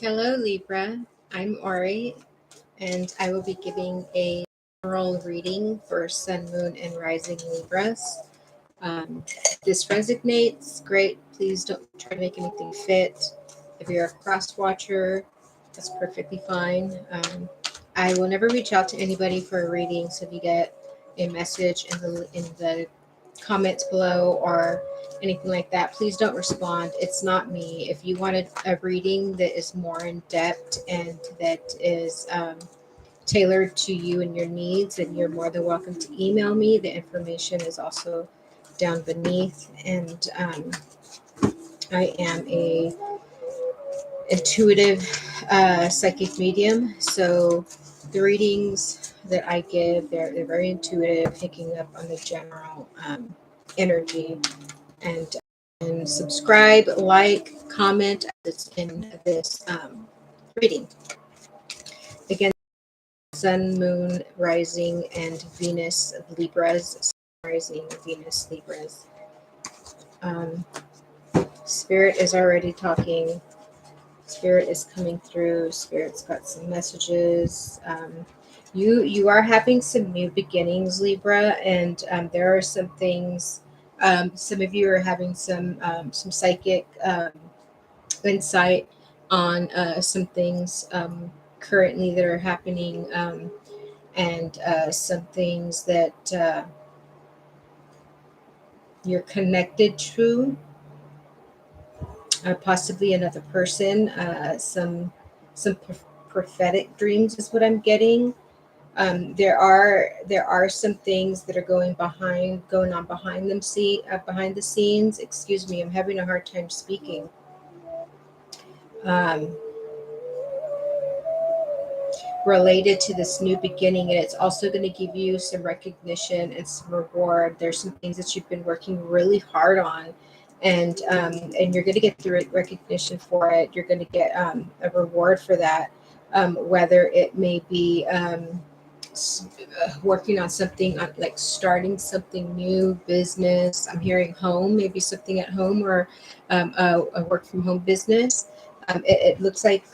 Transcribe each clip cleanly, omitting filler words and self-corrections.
Hello, Libra. I'm Ori, and I will be giving a general reading for Sun, Moon, and Rising Libras. This resonates, great. Please don't try to make anything fit. If you're a cross watcher, that's perfectly fine. I will never reach out to anybody for a reading, so if you get a message in the comments below or anything like that, please don't respond. It's not me. If you wanted a reading that is more in depth and that is tailored to you and your needs, then you're more than welcome to email me. The information is also down beneath. And I am a intuitive psychic medium, so the readings that I give, they're very intuitive, picking up on the general energy. And subscribe, like, comment that's in this reading. Again, Sun, Moon, Rising, and Venus Libras. Rising, Venus Libras. Spirit is already talking. Spirit is coming through. Spirit's got some messages. You are having some new beginnings, Libra, and there are some things. Some of you are having some psychic insight on some things currently that are happening, and some things that you're connected to. Possibly another person. Some prophetic dreams is what I'm getting. There are some things that are going on behind behind the scenes. Excuse me, I'm having a hard time speaking. Related to this new beginning, and it's also going to give you some recognition and some reward. There's some things that you've been working really hard on, and you're going to get the recognition for it. You're going to get a reward for that, whether it may be working on something like starting something new, business. I'm hearing home, maybe something at home, or a work from home business. It looks like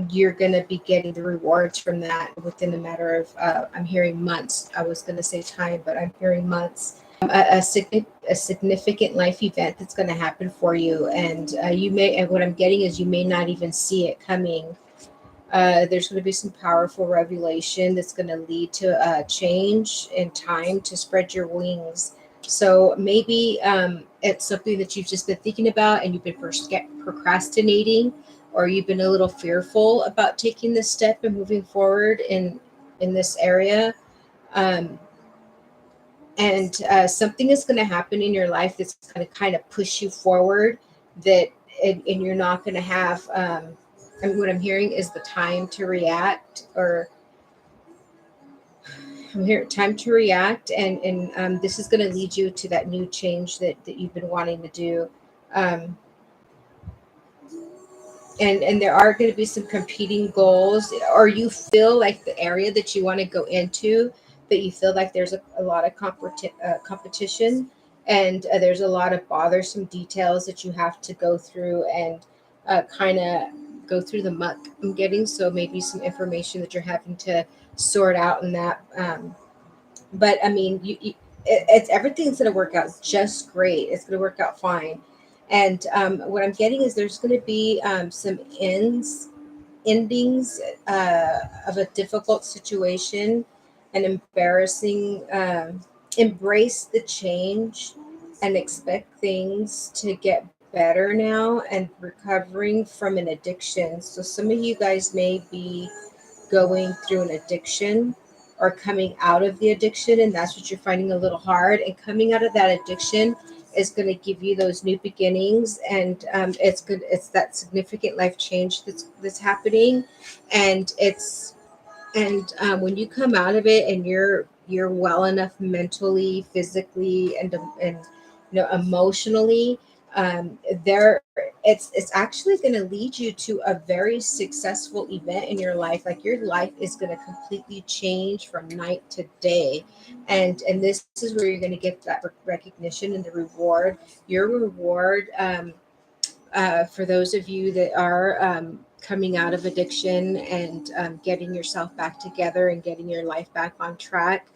you're going to be getting the rewards from that within a matter of I'm hearing months. I was going to say time, but I'm hearing months. A significant life event that's going to happen for you, and and what I'm getting is you may not even see it coming. There's going to be some powerful revelation that's going to lead to change in time to spread your wings. So maybe it's something that you've just been thinking about and you've been procrastinating, or you've been a little fearful about taking this step and moving forward in this area. And something is going to happen in your life that's going to kind of push you forward, that and you're not going to have what I'm hearing is the time to react, or I'm here time to react, and this is going to lead you to that new change that you've been wanting to do. And there are going to be some competing goals, or you feel like the area that you want to go into, that you feel like there's a lot of competition, and there's a lot of bothersome details that you have to go through and kind of go through the muck I'm getting. So maybe some information that you're having to sort out in that. But I mean, it's everything's going to work out just great. It's going to work out fine. And what I'm getting is there's going to be some endings of a difficult situation, an embarrassing. Embrace the change and expect things to get better now, and recovering from an addiction. So some of you guys may be going through an addiction or coming out of the addiction, and that's what you're finding a little hard. And coming out of that addiction is going to give you those new beginnings, and it's good. It's that significant life change that's happening, and when you come out of it and you're well enough mentally, physically, and emotionally, there it's actually going to lead you to a very successful event in your life. Like your life is going to completely change from night to day, and this is where you're going to get that recognition and the reward. Your reward, for those of you that are coming out of addiction and getting yourself back together and getting your life back on track.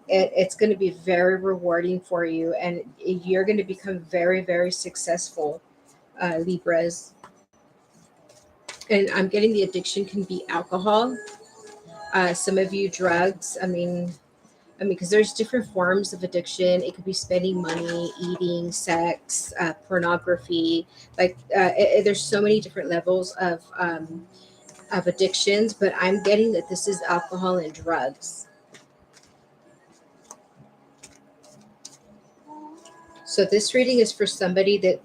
It's going to be very rewarding for you, and you're going to become very, very successful, Libras. And I'm getting the addiction can be alcohol. Some of you drugs. I mean, because there's different forms of addiction. It could be spending money, eating, sex, pornography. There's so many different levels of addictions. But I'm getting that this is alcohol and drugs. So this reading is for somebody that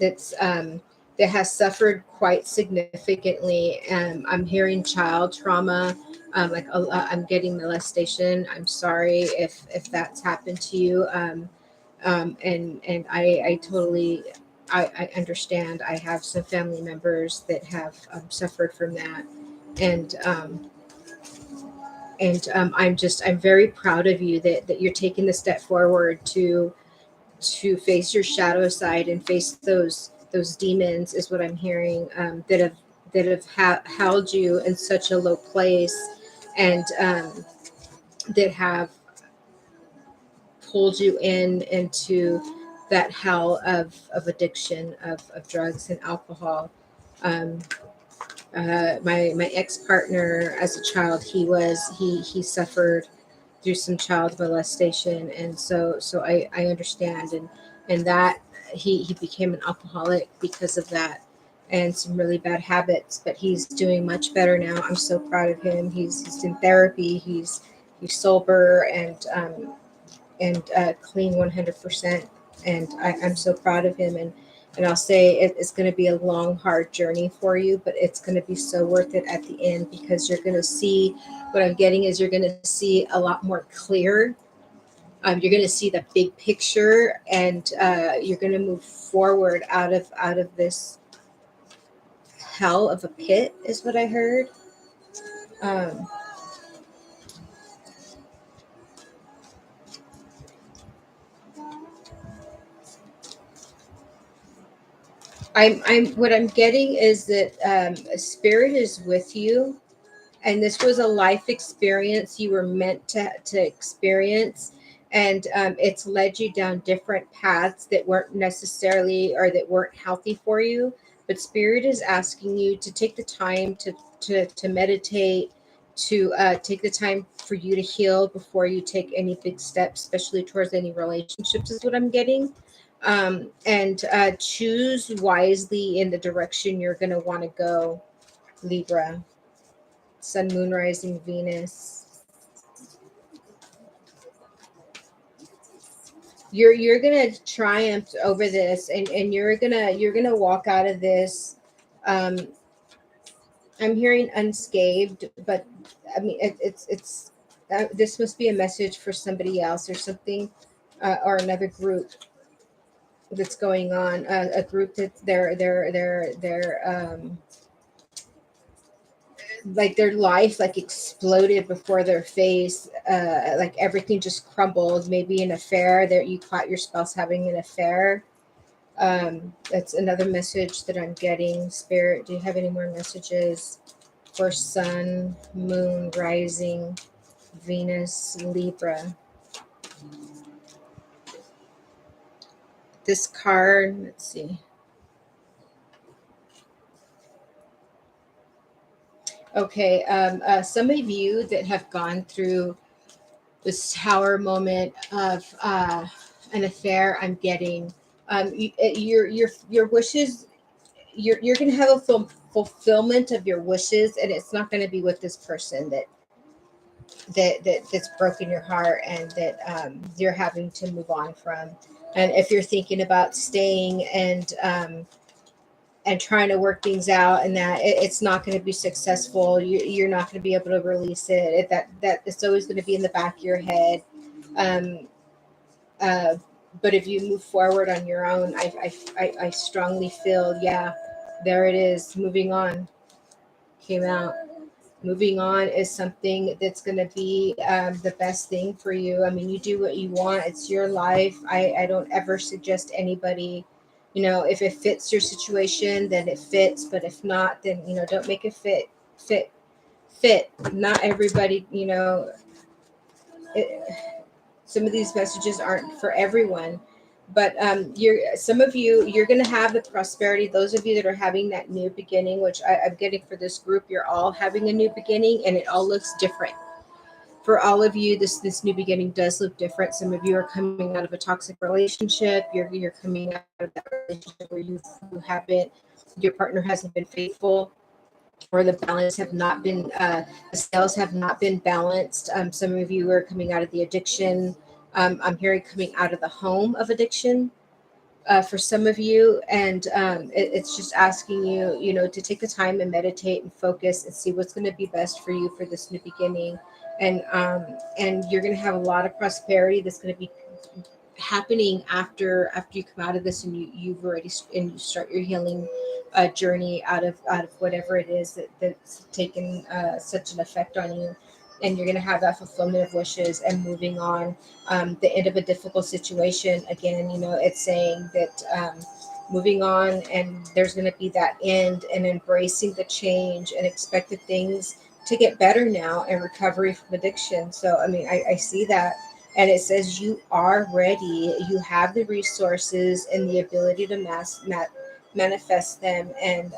has suffered quite significantly. I'm hearing child trauma. I'm getting molestation. I'm sorry if that's happened to you. And I totally I understand. I have some family members that have suffered from that, and I'm very proud of you that you're taking the step forward to face your shadow side and face those demons, is what I'm hearing, that have held you in such a low place, and that have pulled you into that hell of addiction of drugs and alcohol. Um, my ex-partner, as a child, he suffered through some child molestation, and so I understand, and that he became an alcoholic because of that, and some really bad habits, but he's doing much better now. I'm so proud of him. He's in therapy. He's sober and clean 100%, and I'm so proud of him. And I'll say it's going to be a long, hard journey for you, but it's going to be so worth it at the end, because you're going to see, what I'm getting is you're going to see a lot more clear. You're going to see the big picture, and you're going to move forward out of this hell of a pit, is what I heard. Um, I'm what I'm getting is that spirit is with you, and this was a life experience you were meant to experience, and it's led you down different paths that weren't necessarily, or that weren't healthy for you, but spirit is asking you to take the time to meditate, to take the time for you to heal before you take any big steps, especially towards any relationships, is what I'm getting. And choose wisely in the direction you're going to want to go, Libra. Sun, Moon, Rising, Venus. You're gonna triumph over this, and you're gonna walk out of this. Um, I'm hearing unscathed, but I mean it's this must be a message for somebody else or something, or another group that's going on. A group that they're like their life like exploded before their face, like everything just crumbled. Maybe an affair, that you caught your spouse having an affair. That's another message that I'm getting. Spirit, do you have any more messages for Sun, Moon, Rising, Venus, Libra? This card, let's see. Okay, some of you that have gone through this tower moment of an affair, I'm getting your wishes. You're going to have a fulfillment of your wishes, and it's not going to be with this person that's broken your heart, and that you're having to move on from. And if you're thinking about staying and trying to work things out, and that it's not going to be successful, you're not going to be able to release it. That it's always going to be in the back of your head. Um, uh, but if you move forward on your own, I strongly feel, yeah, there it is. Moving on came out. Moving on is something that's going to be the best thing for you. I mean, you do what you want. It's your life. I don't ever suggest anybody If it fits your situation, then it fits. But if not, then, don't make it fit, fit. Not everybody, it, some of these messages aren't for everyone. But some of you're going to have the prosperity. Those of you that are having that new beginning, which I'm getting for this group, you're all having a new beginning, and it all looks different for all of you. This new beginning does look different. Some of you are coming out of a toxic relationship. You're coming out of that relationship where you haven't, your partner hasn't been faithful, or the balance have not been the scales have not been balanced. Some of you are coming out of the addiction. I'm hearing coming out of the home of addiction, for some of you. And it's just asking you, to take the time and meditate and focus and see what's going to be best for you for this new beginning. And you're going to have a lot of prosperity that's going to be happening after you come out of this, and you've already and you start your healing journey out of whatever it is that's taken such an effect on you. And you're going to have that fulfillment of wishes and moving on. The end of a difficult situation, again, it's saying that moving on, and there's going to be that end, and embracing the change and expect the things to get better now, and recovery from addiction. So I mean, I see that. And it says you are ready. You have the resources and the ability to manifest them. And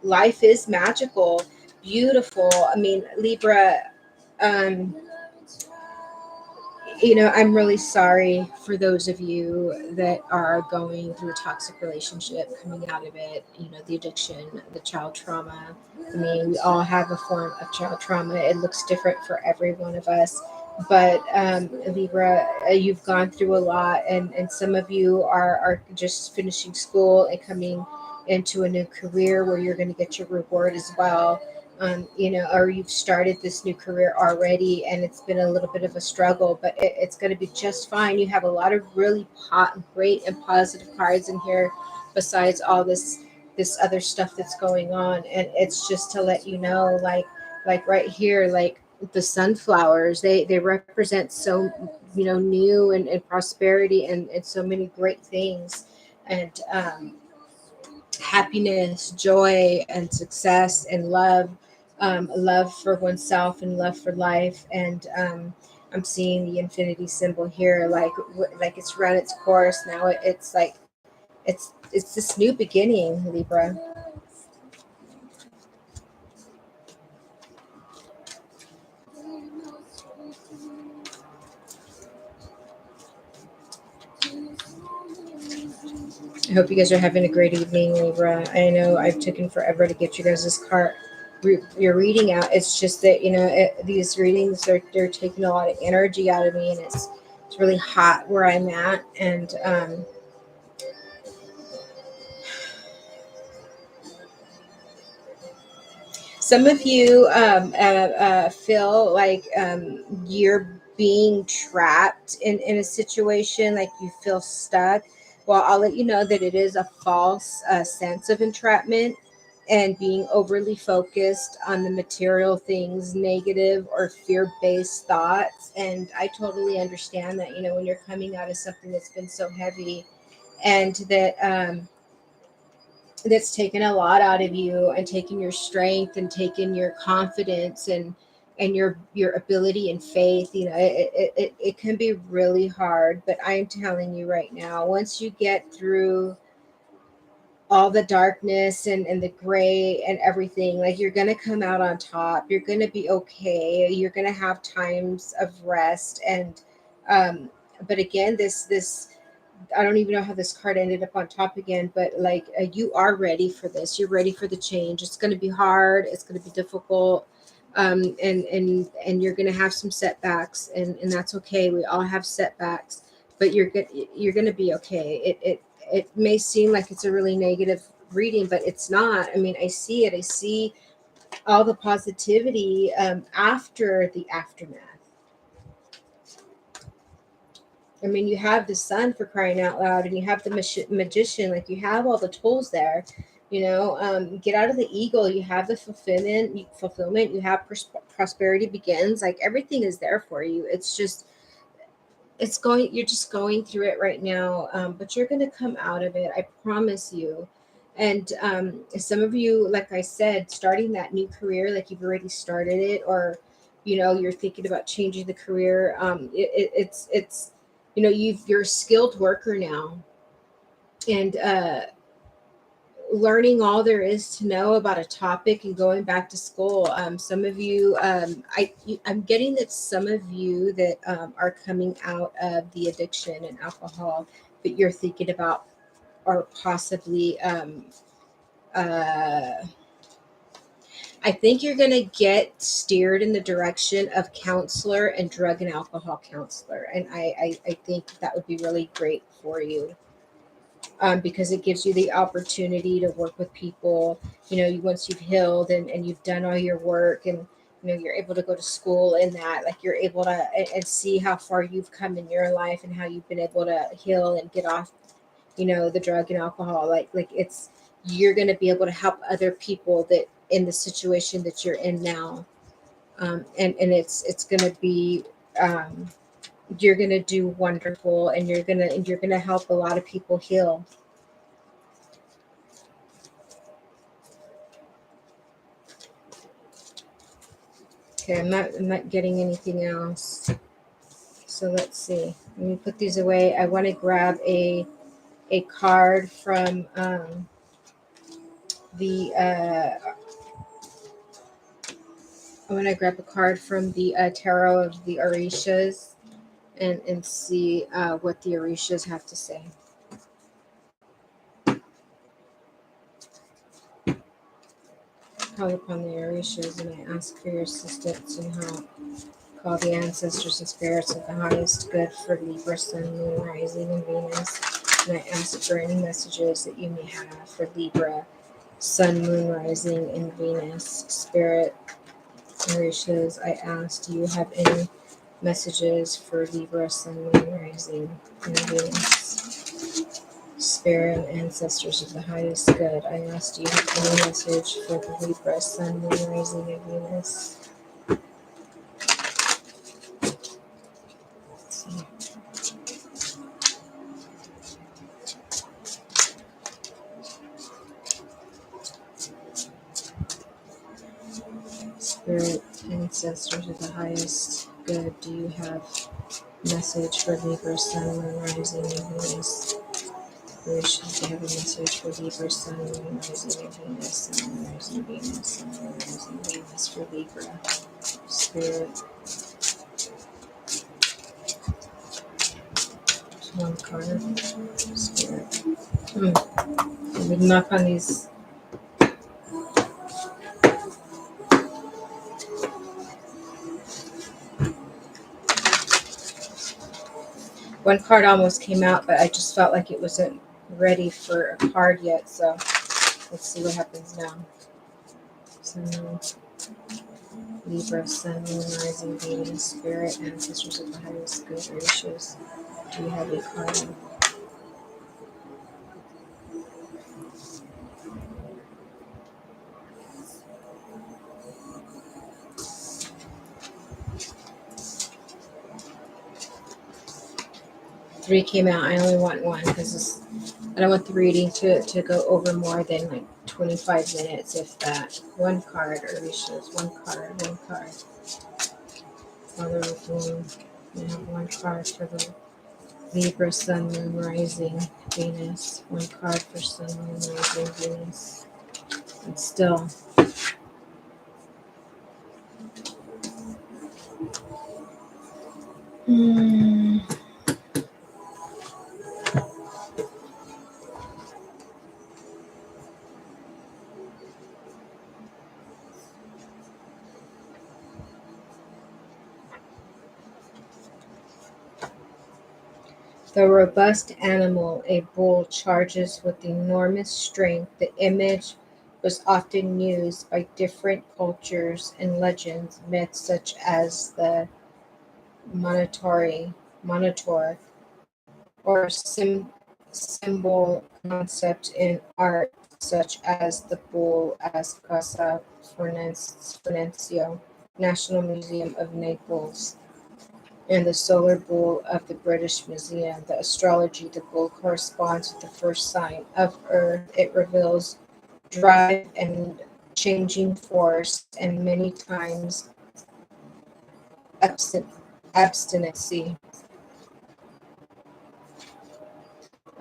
life is magical, beautiful. I mean, Libra, um, I'm really sorry for those of you that are going through a toxic relationship, coming out of it, the addiction, the child trauma. I mean, we all have a form of child trauma. It looks different for every one of us. But Libra, you've gone through a lot, and some of you are just finishing school and coming into a new career where you're going to get your reward as well. Or you've started this new career already, and it's been a little bit of a struggle, but it's going to be just fine. You have a lot of really great and positive cards in here, besides all this other stuff that's going on. And it's just to let you know, like right here, like the sunflowers, they represent so, new and prosperity, and so many great things. And happiness, joy, and success, and love, love for oneself and love for life. And I'm seeing the infinity symbol here, like it's run its course now. It's like it's this new beginning, Libra. I hope you guys are having a great evening, Libra. I know I've taken forever to get you guys this card, your reading out. It's just that, these readings they're taking a lot of energy out of me, and it's really hot where I'm at. And some of you feel like you're being trapped in a situation, like you feel stuck. Well, I'll let you know that it is a false sense of entrapment and being overly focused on the material things, negative or fear based thoughts. And I totally understand that, when you're coming out of something that's been so heavy, and that's taken a lot out of you, and taken your strength, and taken your confidence, and your ability and faith. It can be really hard. But I'm telling you right now, once you get through all the darkness and the gray and everything, like, you're going to come out on top. You're going to be okay. You're going to have times of rest. And but again, this I don't even know how this card ended up on top again, but like, you are ready for this. You're ready for the change. It's going to be hard. It's going to be difficult. And you're going to have some setbacks, and that's okay. We all have setbacks, but you're going to be okay. It may seem like it's a really negative reading, but it's not. I mean, I see it. I see all the positivity after the aftermath. I mean, you have the sun, for crying out loud, and you have the magician. Like, you have all the tools there. Get out of the ego. You have the fulfillment. You have prosperity begins. Like, everything is there for you. It's just you're just going through it right now, but you're going to come out of it, I promise you. And some of you, like I said, starting that new career, like you've already started it, or you're thinking about changing the career. It's you're a skilled worker now, and learning all there is to know about a topic and going back to school. Some of you, I'm getting that some of you that are coming out of the addiction and alcohol, that you're thinking about, or possibly, I think you're going to get steered in the direction of counselor and drug and alcohol counselor. And I think that would be really great for you, because it gives you the opportunity to work with people. Once you've healed and you've done all your work, and you're able to go to school in that, like you're able to and see how far you've come in your life and how you've been able to heal and get off the drug and alcohol. Like it's you're going to be able to help other people that in the situation that you're in now. And it's going to be, um, you're going to do wonderful, and you're going to help a lot of people heal. Okay, I'm not getting anything else. So let's see. Let me put these away. I want to grab a card from the I want to grab a card from the tarot of the Orishas, and see what the Orishas have to say. Call upon the Orishas, and I ask for your assistance and help. Call the ancestors and spirits of the highest good for Libra, Sun, Moon, Rising, and Venus. And I ask for any messages that you may have for Libra, Sun, Moon, Rising, and Venus. Spirit, Orishas, I ask, do you have any messages for Libra, Sun, Moon, Rising, and Venus? Spirit and ancestors of the highest good, I ask, do you have any message for the Libra, Sun, Moon, Rising, and Venus? Let's see. Spirit, ancestors of the highest good, do you have message for Libra, Sun, Moon, Rising, and Venus? Wishes, do you have a message for Libra, Sun, Moon, Rising, and Venus? Sun, Moon, Rising, Venus, Sun, Moon, Rising, Venus for Libra. Spirit, one card. Spirit. We knock on these. One card almost came out, but I just felt like it wasn't ready for a card yet. So let's see what happens now. Sun, Moon, Libra, Sun, Moon, Rising, Venus, Spirit, ancestors of the highest good wishes. Do you have a card? 3 came out. I only want one because I don't want the reading to go over more than like 25 minutes, if that. One card, or wishes. One card, one card. Father of Moon. We have one card for the Libra, Sun, Moon, Rising, Venus. One card for Sun, Moon, Rising, Venus. And still. The robust animal, a bull, charges with enormous strength. The image was often used by different cultures and legends, myths such as the Minotaur, or symbol concept in art such as the bull as Casa Florencio, National Museum of Naples. and the solar bull of the British Museum. The astrology, the bull corresponds with the first sign of Earth. It reveals drive and changing force, and many times abstinency.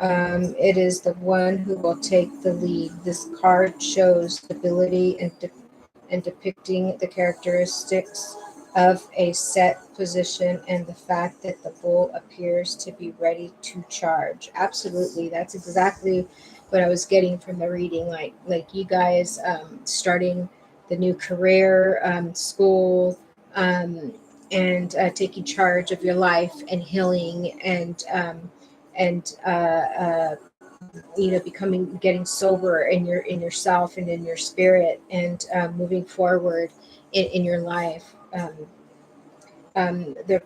It is the one who will take the lead. This card shows stability and depicting the characteristics of a set position and the fact that the bull appears to be ready to charge. Absolutely, that's exactly what I was getting from the reading. Like you guys starting the new career, school, and taking charge of your life and healing and becoming getting sober in yourself and in your spirit and moving forward in your life. The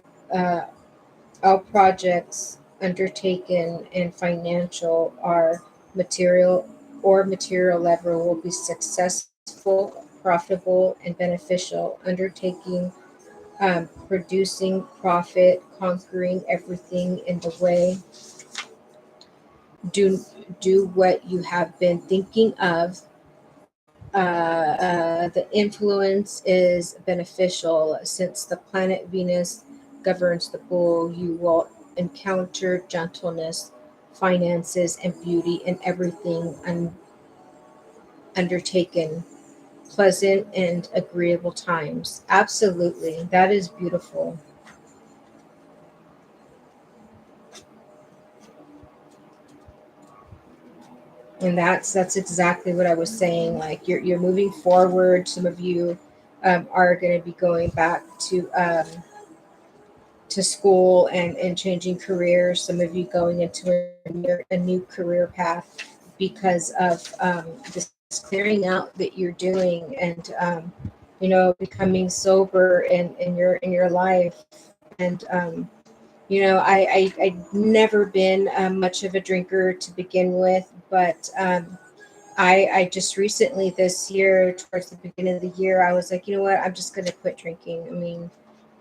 all projects undertaken and financial are material material level will be successful, profitable, and beneficial. Undertaking, producing profit, conquering everything in the way. Do what you have been thinking of. The influence is beneficial since the planet Venus governs the bull. You will encounter gentleness, finances, and beauty in everything undertaken. Pleasant and agreeable times. Absolutely, that is beautiful. And that's exactly what I was saying. Like you're moving forward. Some of you are going to be going back to school and changing careers. Some of you going into a new career path because of this clearing out that you're doing and becoming sober in your life. And I've never been much of a drinker to begin with, but I just recently this year, towards the beginning of the year, I was like, you know what, I'm just going to quit drinking. I mean,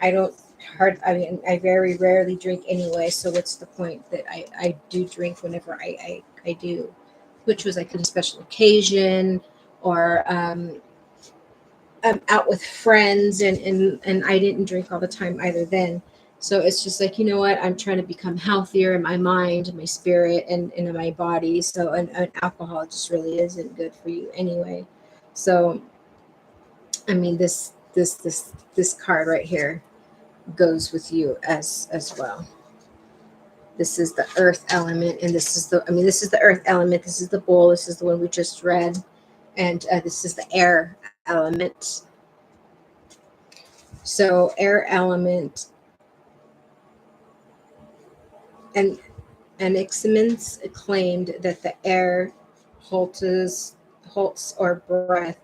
I don't I very rarely drink anyway. So what's the point that I do drink whenever I do, which was like a special occasion or out with friends and I didn't drink all the time either then. So it's just like, you know what, I'm trying to become healthier in my mind, my spirit, and in my body. So and alcohol just really isn't good for you anyway. So I mean this card right here goes with you as well. This is the earth element, and this is the earth element. This is the bull. This is the one we just read, and this is the air element. So air element and Anaximans claimed that the air holts or breath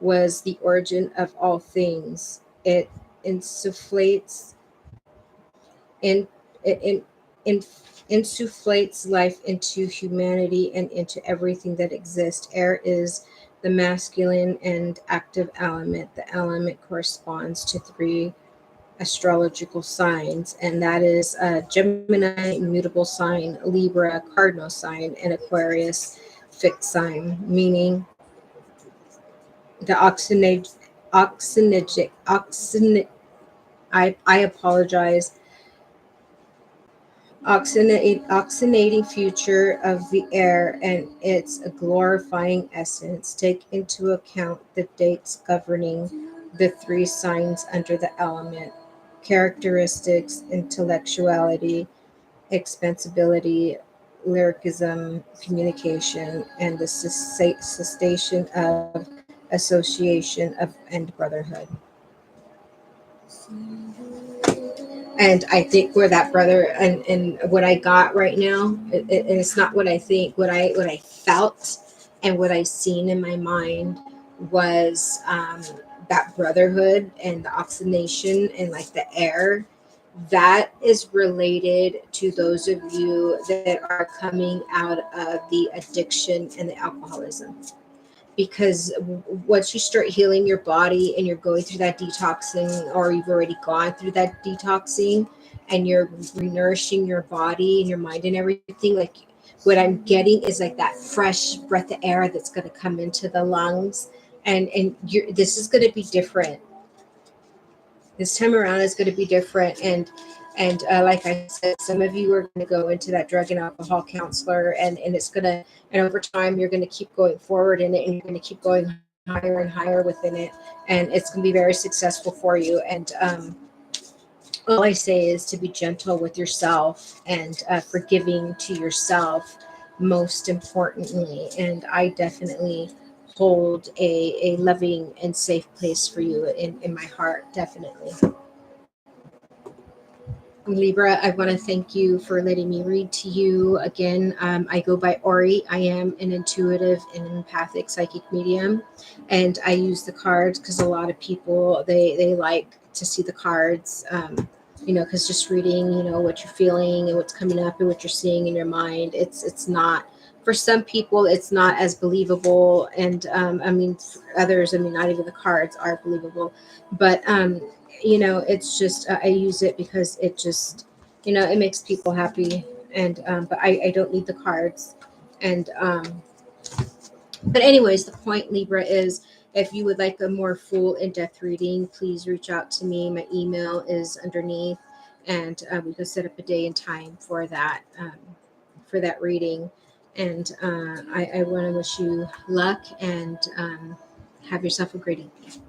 was the origin of all things. It insufflates in it in, insufflates life into humanity and into everything that exists. Air is the masculine and active element. The element corresponds to three astrological signs, and that is Gemini, mutable sign, Libra, cardinal sign, and Aquarius, fixed sign, meaning the oxygenate, I apologize, oxygenating future of the air and its glorifying essence. Take into account the dates governing the three signs under the element: characteristics, intellectuality, expansibility, lyricism, communication, and the cessation of association of and brotherhood. And I think where that brother and what I got right now, and it's not what I think, what I felt and what I seen in my mind was that brotherhood and the oxygenation and like the air that is related to those of you that are coming out of the addiction and the alcoholism, because once you start healing your body and you're going through that detoxing, or you've already gone through that detoxing, and you're nourishing your body and your mind and everything, like what I'm getting is like that fresh breath of air that's going to come into the lungs, and this is going to be different. This time around is going to be different, and like I said, some of you are going to go into that drug and alcohol counselor, and it's going to, and over time you're going to keep going forward in it, and you're going to keep going higher and higher within it, and it's going to be very successful for you. And all I say is to be gentle with yourself and forgiving to yourself, most importantly. And I definitely hold a loving and safe place for you in my heart, definitely. Libra, I want to thank you for letting me read to you. Again, I go by Ori. I am an intuitive and empathic psychic medium, and I use the cards because a lot of people they like to see the cards. Because just reading, what you're feeling and what's coming up and what you're seeing in your mind, it's not, for some people it's not as believable, and I mean, for others, I mean, not even the cards are believable, but it's just I use it because it just, it makes people happy, and but I don't need the cards, and but anyways, the point, Libra, is if you would like a more full in-depth reading, please reach out to me. My email is underneath, and we can set up a day and time for that reading. And I want to wish you luck, and have yourself a great evening.